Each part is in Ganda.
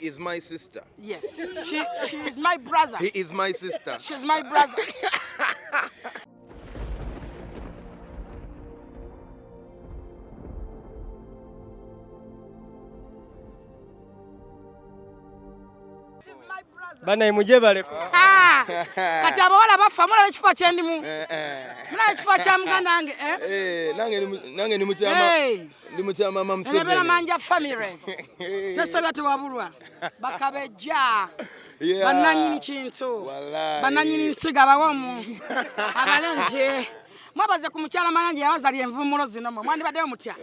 is my sister. Yes. She is my brother. He is my sister. She's my brother. She's my brother. Bana muje baleko. Kati abawala bafa mulaba ekifo kyendimu. Mulaba ekifo kya muganda wange Nange ni mukyama. Ndi mukyama mama Museveni. Nebera manja family. Tesobya tewabulwa. Bakabejja. Bananyini kintu. Bananyini nsiga bawomu. Abalenje. Mwabaze ku mukyala mayanja yawazali envumulo zino mwandi badde mutya.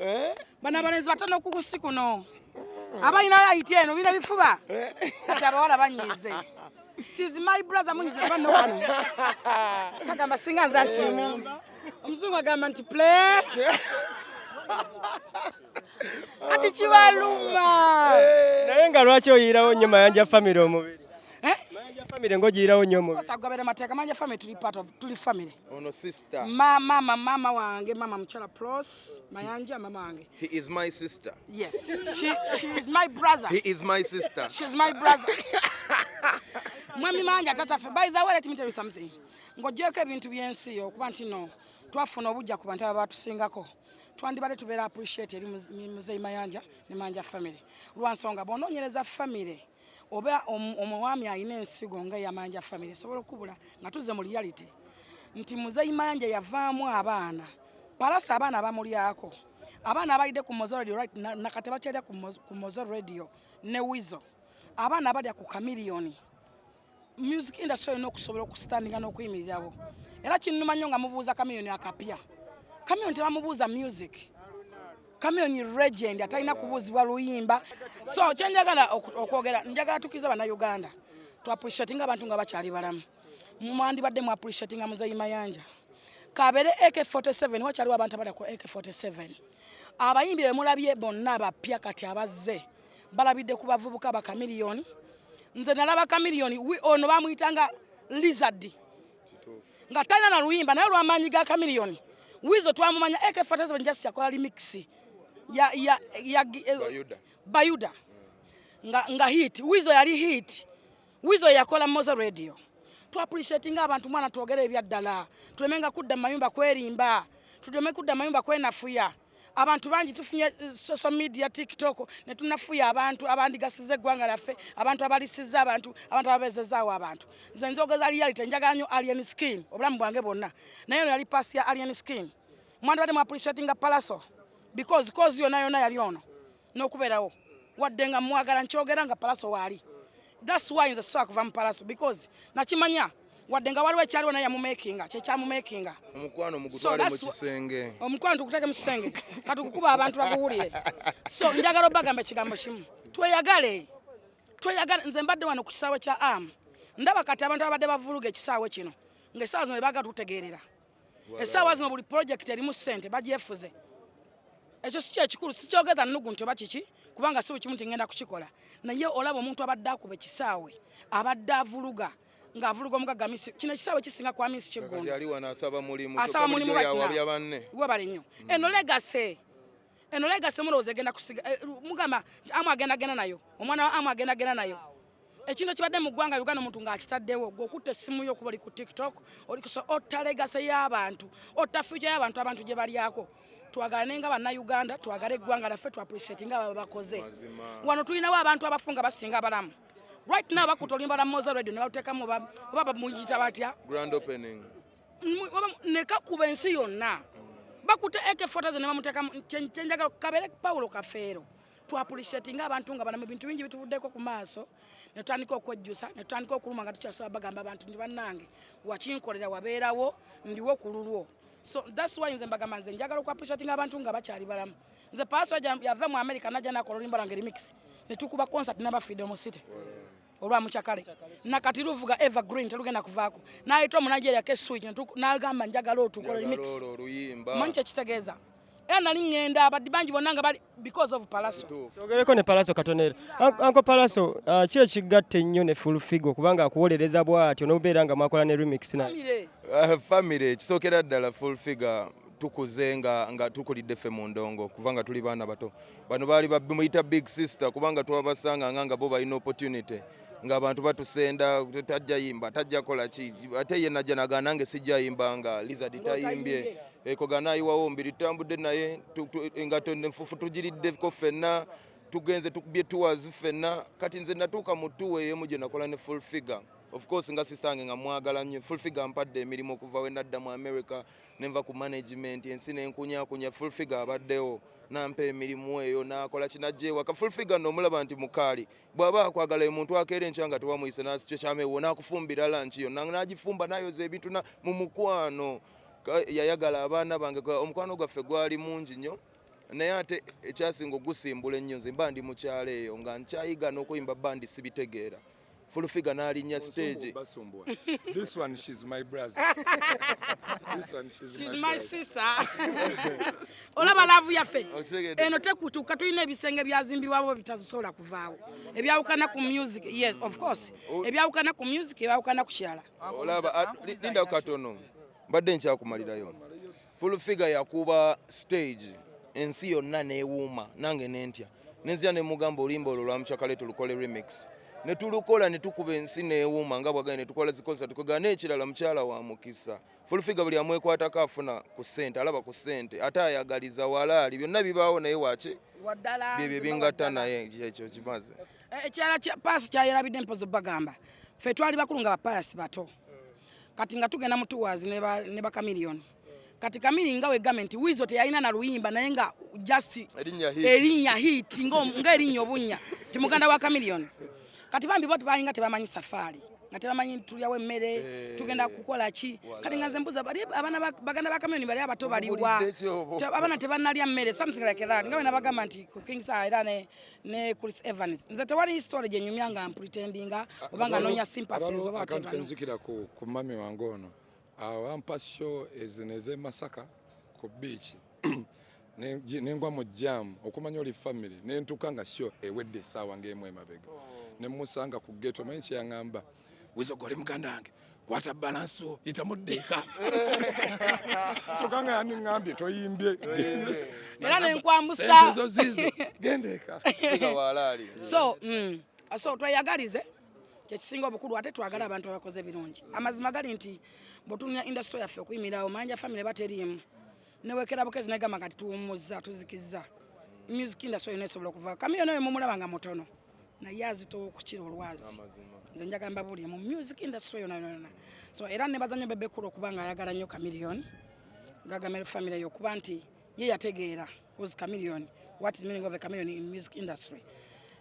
Bana balenzi batono okukusi kuno. Abalina yayiti eno bina bifuba. Kati abawala banyize. She's my brother munyize bano wano. Kagamba singa nza ntimu. Omuzungu agamba nti play. Kati kibaluma. Naye nga lwaki oyirawo nnyo Mayanja family omubiri? Mayanja family ng'ogiyirawo nnyo omubiri. Sagobera mateeka Mayanja family tuli family. Ono sister. Mama wange, mama Muchala Pros, Mayanja mama wange. He is my sister. Yes. She is my brother. He is my sister. She's my brother. Mwami Mayanja tatafe. By the way, let me tell you something. Ng'ogyeko ebintu byensi yo kuba nti no twafuna obujja ku bantu abatusingako. Twandibadde tubeera appreciate eri Muzeeyi Mayanja ne Mayanja family. Lwansonga bonoonyereza family oba omwami alina ensigo nga ya Mayanja family sobola okubula nga tuze mu reality nti Muzeeyi Mayanja yavaamu abaana palasa abaana abamulyako abaana abalidde ku Mozo Radio right nakati bakyalya ku Mozo Radio ne Wizo abaana abalya ku Chameleone music industry no okusobola okustandinga n'okuyimirirawo era kinnuma nnyo nga mubuuza Chameleone akapya Chameleone tebamubuuza music Chameleone legend atalina kubuuzibwa luyimba so kyenjagala okwogera njagala tukiza bana Uganda tu appreciating abantu nga bakyali balamu mwandibadde mu appreciating Muzeeyi Mayanja kabere AK47 wakyaliwo abantu abali ku AK47 abayimbi bemulabye bonna abapya kati abazze balabidde ku bavubuka ba Chameleone nze nalaba Chameleone ono bamuyitanga Lizard nga talina na luyimba naye lw'amaanyi ga Chameleone Wizo twamumanya AK47 just yakola remix ya Bayuda nga hit Wizo yali hit Wizo yakola Mozo Radio tu appreciating abantu mwana tuogere ebyaddala tulemenga kudda mayumba kwerimba tuleme kudda mayumba kwenafuya abantu bangi tufunye social media TikTok ne tunafuya abantu abandi gasize gwanga laffe abantu abalisiza abantu ababezezaawo abantu nze njogeza reality njaganyo alien skin obulamu bwange bonna naye yali pass ya alien skin mwanda bade mu appreciating Palaso because yona yali ono n'okubeerawo wadde nga mwagala nkyogera nga Palaso waali that's why nze soka kuva mu Palaso because nakimanya wadde nga waliwo ekyaliwo naye yamumakinga kyekyamumakinga omukwano mugutwale mu kisenge omukwano tukuteke mu kisenge katukukuba abantu baguwulire so njagala obagamba ekigambo kimu tweyagale nze mbadde wano ku kisaawe kya ndaba kati abantu abadde bavuluga ekisaawe kino ng'essaawa zino bebaga tutegeerera essaawa zino buli project erimu ssente bagyefuze ekyo si kyekikulu sikyogeza nnugu nti oba kiki kubanga si buli kimu nti ngenda kukikola naye olaba omuntu abadde akuba ekisaawe abadde avuluga ng'avuluga omugagga misi kino ekisaawe kisinga kwa misi Kiggundu asaba mulimu ya banne webale nnyo eno legase mulowooza egenda kusiga mugamba agenda nayo omwana wa agenda nayo ekino kibadde mu ggwanga Uganda omuntu ng'akitaddewo gw'okutta essimu yo okuba oli ku TikTok oli kuso otta legase y'abantu otta future y'abantu abantu gye balyako twagala nga banna Uganda twagala eggwanga laffe tu appreciate nga baba bakoze wano tulinawo abantu abafunga basinga abalamu right now bakuta olimba la Mozo Radio ne bateekamu baba muyita batya grand opening ne kakuba ensi yonna bakuta AK47 ne bamuteekamu kyenjagala kabere Paulo Kafeero tu appreciate nga abantu nga balamu bintu bingi bituvuddeko ku maaso ne tutandika okwejjusa ne tutandika okuluma nga tukyasaba bagamba abantu ndi bannange wakinkolera wabeerawo ndiwo ku lulwo so that's why nze mbagamba nze njagala ku appreciate nga abantu nga bakyali balamu nze Paso yava mu America najja nakola olimba lange remix ne tukuba concert n'aba Freedom City olwa mukyakale nakati luvuga Evergreen telugenda kuvaako n'ayita omunajeria Keswich n'agamba njagala otukola remix manyi kyekitegeeza era nali ngenda abadde bangi bonna nga bali because of Palaso twogereko ne Palaso katonera Uncle Palaso ki ekigatte nnyo ne Full Figo kubanga akuwolereza bw'atyo n'obeera nga mwakola ne remix naye family kisookera ddala Full Figo tukuze nga tukulidde ffe mu ndongo kubanga tuli baana bato bano baali bamuyita big sister kubanga twabasanga nga bo balina opportunity ng'abantu batusenda tajja yimba tajja kola ki ate ye najja nagana nange sijja yimba nga Lizard tayimbye ekogana ayiwawo mbiri tambudde naye engato nfufu tugiriddeko ffenna tugenze tukubye tours ffenna kati nze natuuka mu tuwe yemu gye nakola ne full figure of course nga sistange nga mwagala nnyo full figure mpadde emirimu okuva we nadda mu America nenva ku management ensi nenkunyakunya full figure abaddewo nampa emirimu eyo nakola kinajjeewa ka full figure n'omulaba nti mukaali bw'aba akwagala omuntu akeera enkya nga tewamuyise n'asikyo kyameewo n'akufumbira lanchi yo n'agifumba n'ayoza ebintu mu mukwano yayagala abaana bange omukwano gwaffe gwali mungi nnyo naye ate ekyasinga ogusimbula ennyo nze mba ndi mukyalo eyo nga nkyayiga n'okuyimba bandi sibitegeera full figure n'alinnya stage. This one she's my brother. This one she's my sister. Olaba laavu yaffe eno tekutuuka tulina ebisenge byazimbibwabo bitasobola kuvaawo ebyawukana ku music. Yes, of course ebyawukana ku music ebyawukana ku kirala. Olaba linda katono mbadde nkyakumalirayo full figure yakuba stage ensi yonna neewuuma nange nentya nenzira ne mugamba olimba olwo lwamukyakale tulukole remix ne tulukola ne tukuba ensi neewuuma nga bwagane ne tukola zikoncert tukagana ekirala mukyala wa mukisa full figure buli amwekwatako afuna ku ssente alaba ku ssente ate ayagaliza walaali byonna bibaawo naye waki byebyo bingatta naye ekyo kimaze ekirala paasi kyayerabidde mpozo bagamba ffe twali bakulu nga bapaasi bato kati nga tugenda mu tours ne bakamiliyoni kati kamili nga wegamba nti Wizo teyalina na luyimba naye nga just erinnya hit nga erinnya obunya ti muganda wa kamiliyoni kati bambi bote balinga tebamanyi safari nga tebamanyi tulyawo emmere tugenda kukola ki kati nga nze mbuza abaana baganda ba kamiliyoni bali abato baliwa abaana tebanalya mmere something like that nga bwe bagamba nti ku King Sir era ne Chris Evans nze tewali story gye nyumya nga pretendinga oba nga noonya sympathies oba akanzikira ku mami wange ono awampa show ezineze Masaka ku beach nengwa mu jam okumanya oli family nentuka nga show ewedde essaawa ng'emu emabega nemusanga ku ghetto manyi kyeyangamba Wizo gole muganda wange kwata balanso itamuddeeka tukanga yani ngambye toyimbye era nenkwambusa ezo zizo gendeka so tweyagalize kyekisinga obukulu ate twagala abantu abakoze birungi amazima gali nti botunya industry yaffe okuyimirawo manja family bateriimu newekera bukezi negamba kati tuwumuzza tuzikiza music industry nesobola okuva kamiyoni oyo mumulabanga mutono naye azitowa okukira olwazi nze njagamba buli mu music industry yona so era nebazanyo bebekulu okubanga ayagala nnyo kamiliyoni gagamere family yokuba nti ye yategeera was kamiliyoni what is meaning of a chameleon in music industry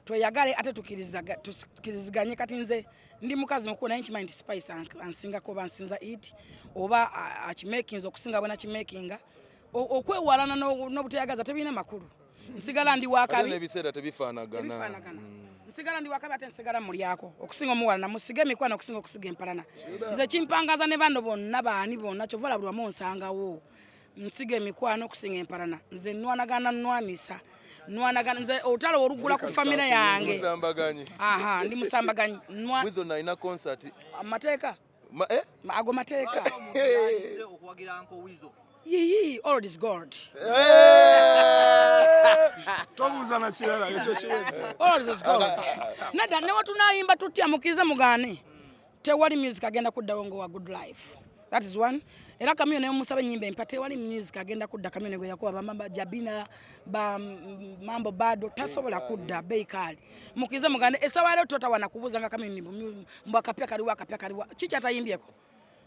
tweyagale ate tukiriziganye kati nze ndi mukazi mukulu naye nkimanyi nti Spice ansingako oba nsinza it oba akimakinga okusinga bwena kimakinga okwewalana n'obuteyagaza tebirina makulu nsigala ndi wakabi n'ebiseera tebifaanagana nsigala ndi wakabi ate nsigala mulyako okusinga omuwala namusige emikwano okusinga okusiga empalana nze kimpangaza ne bano bonna baani bonna kyovala buli wamu onsangawo nsiga emikwano okusinga empalana nze nwanagana nwanisa nwanagana nze olutalo olugula ku family yange musambaganyi ndi musambaganyi Wizo naina concert amateeka ago mateeka okuwagira Uncle Wizo all is God tobuuza na kirala ekyo kiwedde all is God nada ne watunayimba tutya mukize mugane tewali music agenda kuddawo ngo wa good life that is one era kamyo ne musabe nyimba empate wali music agenda kudda kamyo ne gwe yakuba bamamba jabina ba mambo bado tasobola kudda beikali mukize mugane esawale tota wana kubuza nga kamyo mba kapya kaliwa chicha atayimbyeko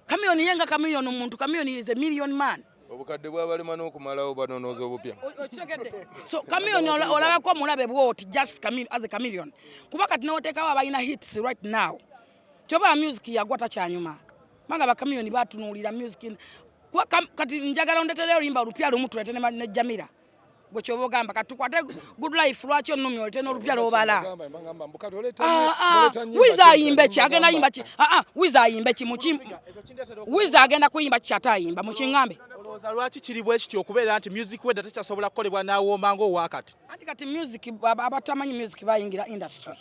kamyo ni yenga kamyo n'omuntu kamyo ni is a million man obukadde bwabalema n'okumalawo banonooza obupya so chameleon olabako mulabe bwoti just chameleon as a chameleon kuba kati n'oteekawo abalina hits right now kyoba music yagwata kyanyuma manga ba chameleon batunuulira music kati njagala ondetereyo limba olupya lumu tulete ne Jamila gwe kyoba ogamba kati tukwate good life lwaki onnumi olete n'olupya lwobala Wizo ayimbe ki agenda yimba ki Wizo ayimbe ki Wizo agenda kuyimba ki atayimba mukingambe lwaki kiri bwe kityo okubeera nti music wedda tekyasobola kukolebwa n'awooma ng'owakati anti kati music abatamanyi music bayingira industry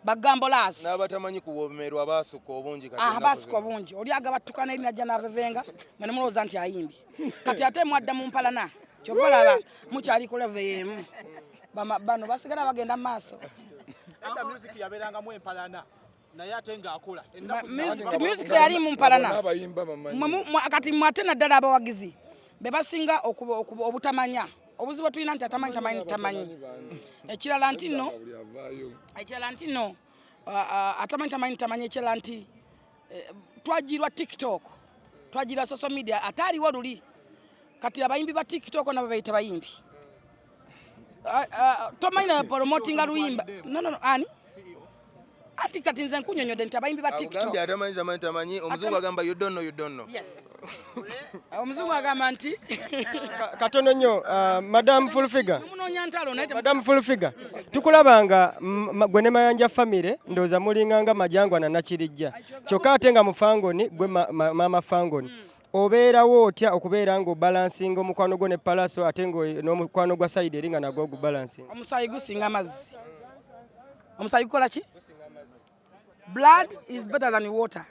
bagambo laasi n'abatamanyi kuwomerwa baasuka obungi baasuka obungi oli agabattukana erina jja n'avevenga mwe ne mulowooza nti ayimbi kati ate mwadda mu mpalana kyova olaba mukyali ku leve y'emu bano basigala bagenda mu maaso Enda music yabeerangamu empalana naye ate ng'akola music yali mu mpalana kati mwate naddala abawagizi be basinga obutamanya obuzibu tulina nti atamanyi ekirala nti nno atamanyi ekirala nti twagirwa tiktok twagirwa social media ate aliwo luli kati abayimbi ba tiktok nabo bayita bayimbi tomanyi na promotinga luyimba no ani ati kati nze nkunyonyodde nti abayimbi ba tiktok atamanyi omuzungu agamba you don't know yes omuzungu agamba nti katono nnyo madam Fullfigure munoonya ntalo naye madam Fullfigure tukulabanga gwe ne Mayanja family ndowooza mulinganga majangwa na Nakirijja kyokka ate nga mufangoni gwe mama fangoni obeerawo otya okubeera ng'obalansinga omukwano gwo ne Palaso ate n'omukwano gwa side eringa nagwo ogubalansinga omusaayi gusinga amazzi omusaayi gukola ki blood is better than water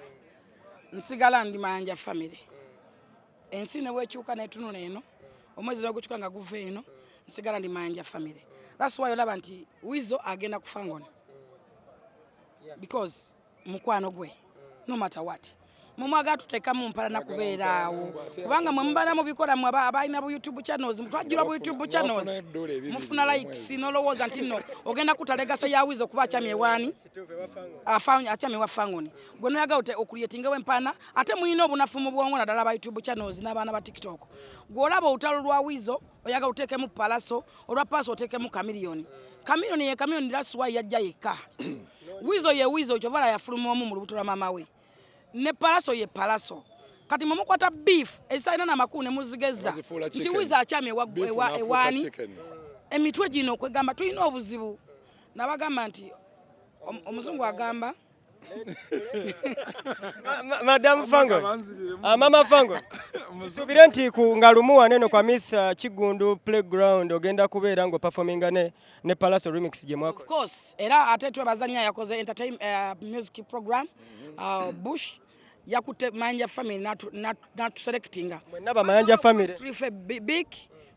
nsigala ndi Mayanja family ensi ne bwekyuka netunula eno omwezi negukyuka nga guva eno nsigala ndi Mayanja family that's why olaba nti Wizo agenda ku Fangoni because mukwano gwe no matter what mumwaga tuteeka mu mpalana kubeeraawo kubanga mwe mubala mu bikola mwe abalina bu YouTube channels twajjula bu YouTube channels mufuna likes nolowooza nti nno ogenda kutalegasa ya Wizo kuba akyamye wani akyamye wa Fangoni gwe noyaga okuliyetingewo empana ate mulina obunafu mu bwongo naddala ba YouTube channels n'abaana ba TikTok gw'olaba olutalo lwa Wizo oyaga uteekemu Palaso olwa Palaso oteekemu Chameleone ye Chameleone that's why yajja yekka Wizo ye Wizo kyovala yafuluma omu mu lubuto lwa mama we ne Palaso ye Palaso kati mumukwata beef ezitalina n'amakulu ne muzigeza nti Wizo akyamye ewani emitwe gino kwegamba tulina obuzibu nabagamba nti omuzungu agamba madam Fangoni mama Fangoni subire nti nga lumu waneno kwa Miss Kigundu Playground ogenda kubeera ngo performinga ne Palaso remix gye mwako of course era ate twebazanya yakoze entertainment music program Bush yakute Mayanja family not selectinga mwenaba Mayanja family trife big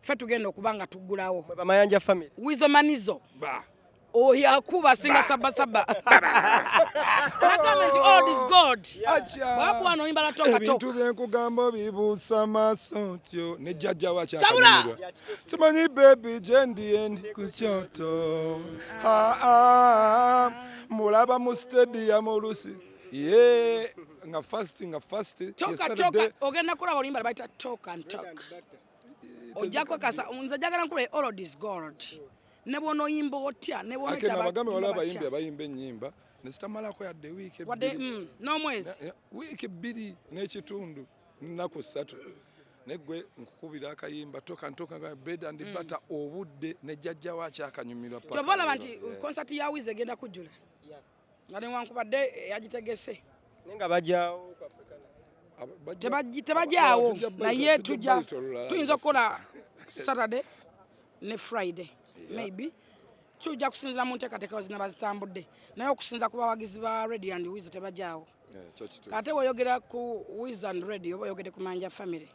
fe tugenda okubanga tugulawo Mayanja family Wizo manizo yakuba singa saba agamba all is God wakuba noyimba latoka ebintu byenkugamba bibuusa maaso ntyo ne jjajja wakyakanyumirwa simanyi bebi gyendi ku kyoto mulaba mu stadium olusi nga fast toka ogenda kulaba oluyimba lbayita talk and talk ojjako kasa nze jagala nkula all is God ne bwonoyimba otya ne bwonabagambe waliwo abayimbi abayimba ennyimba ne zitamalako yadde wiiki bbiri n'ekitundu nnaku 3 negwe nkukubira akayimba toka nga bread and butter obudde ne jjajja wakyakanyumirwa kyova olaba nti concert ya Wizo egenda kujjula nga newankubadde yagitegese nenga bajjawo tebajjaawo naye tuyinza okukola Saturday ne Friday maybe tujja kusinzira mu nteekateeka zina bazitambudde naye okusinza ku bawagizi ba radio and Wizo tebajjaawo kate bw'oyogera ku Wizo and radio oba oyogedde ku Mayanja family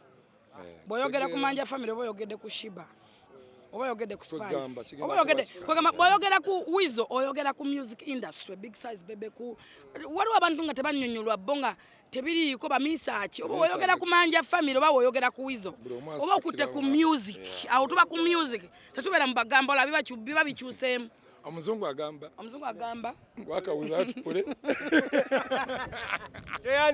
bw'oyogera ku Mayanja family oba oyogedde ku Shiba oba oyogedde ku Spice bw'oyogera ku Wizo oyogera ku music industry big size bebe ku waliwo abantu nga tebanyonyolwa bo nga tebiriiko bamisaaki oba oyogera ku Mayanja family oba oyogera ku Wizo oba okutte ku music awo tuba ku music tetubeera mu bagambo la biba bikyuseemu omuzungu agamba wakawuza atukule